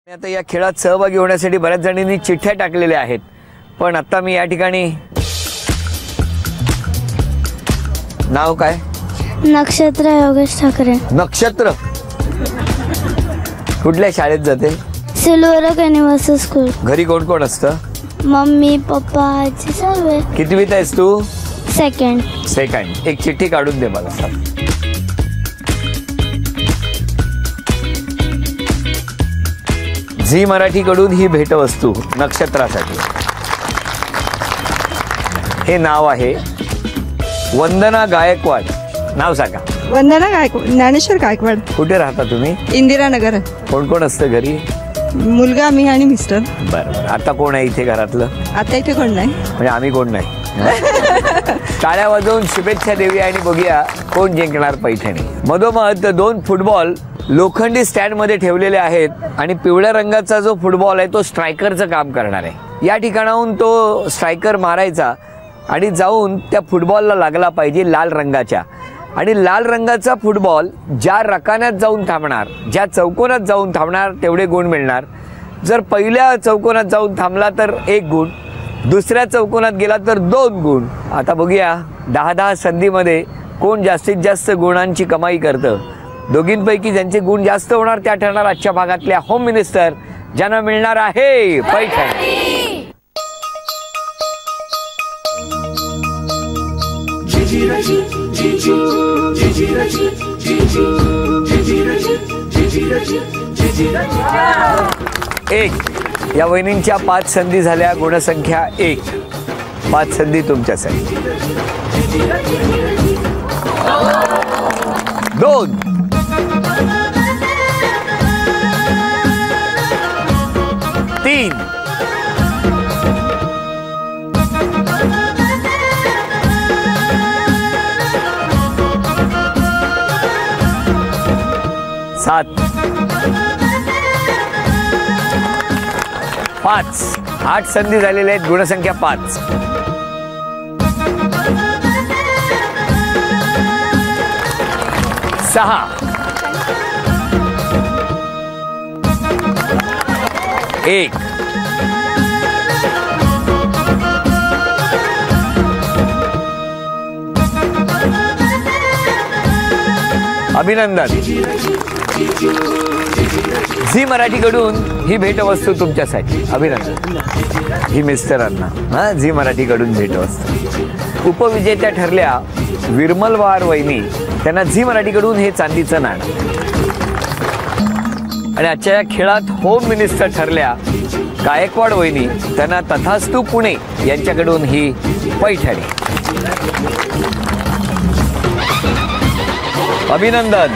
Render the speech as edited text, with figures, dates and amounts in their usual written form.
आता या खेळात सहभागी होण्यासाठी बऱ्याच जणांनी चिठ्ठ्या टाकलेल्या आहेत, पण आता मी या ठिकाणी नाव काय? नक्षत्र योगेश ठाकरे. नक्षत्र कुठल्या शाळेत जाते? Silver oak university school. घरी कोण कोण असतं? मम्मी पप्पा आजी सर्व. कितवीत आहेस तू? सेकंड. एक चिठ्ठी काढून दे मला. झी मराठीकडून ही भेटवस्तू नक्षत्रासाठी. हे नाव आहे वंदना गायकवाड. नाव सांगा. वंदना गायकवाड. ज्ञानेश्वर गायकवाड. कुठे राहता तुम्ही? इंदिरानगर. कोण कोण असतं घरी? मुलगा, मी आणि मिस्टर. बरं. आता कोण आहे इथे घरातलं? आता इथे कोण नाही, म्हणजे आम्ही कोण नाही. टाळ्या वाजवून शुभेच्छा देऊया आणि बघूया कोण जिंकणार पैठणी. मधोमध 2 फुटबॉल लोखंडी स्टँड मध्ये ठेवलेले आहेत आणि पिवळ्या रंगाचा जो फुटबॉल आहे तो स्ट्रायकरचं काम करणार आहे. या ठिकाणाहून तो स्ट्रायकर मारायचा आणि जाऊन त्या फुटबॉलला लागला पाहिजे लाल रंगाच्या. आणि लाल रंगाचा फुटबॉल ज्या रकान्यात जाऊन थांबणार, ज्या चौकोनात जाऊन थांबणार तेवढे गुण मिळणार. जर पहिल्या चौकोनात जाऊन थांबला तर 1 गुण, दुसऱ्या चौकोनात गेला तर 2 गुण. आता बघूया 10-10 संधीमध्ये कोण जास्तीत जास्त गुणांची कमाई करतं. दोघींपैकी ज्यांचे गुण जास्त होणार त्या ठरणार आजच्या भागातल्या होम मिनिस्टर, ज्यांना मिळणार आहे पैठणी. एक. या वहिनींच्या 5 संधी झाल्या. गुणसंख्या 1. 5 संधी तुमच्यासाठी. 2. 3. 7. 5. 8 संधी झालेल्या आहेत. गुणसंख्या 5. 6. 1. अभिनंदन. झी मराठीकडून ही भेटवस्तू तुमच्यासाठी. अभिनंदन. ही मिस्टरांना झी मराठीकडून भेटवस्तू. उपविजेत्या ठरल्या विरमलवार वहिनी. त्यांना झी मराठीकडून हे चांदीचं नाणं. आणि आजच्या या खेळात होम मिनिस्टर ठरल्या गायकवाड वहिनी. त्यांना तथास्तू पुणे यांच्याकडून ही पैठणी. अभिनंदन.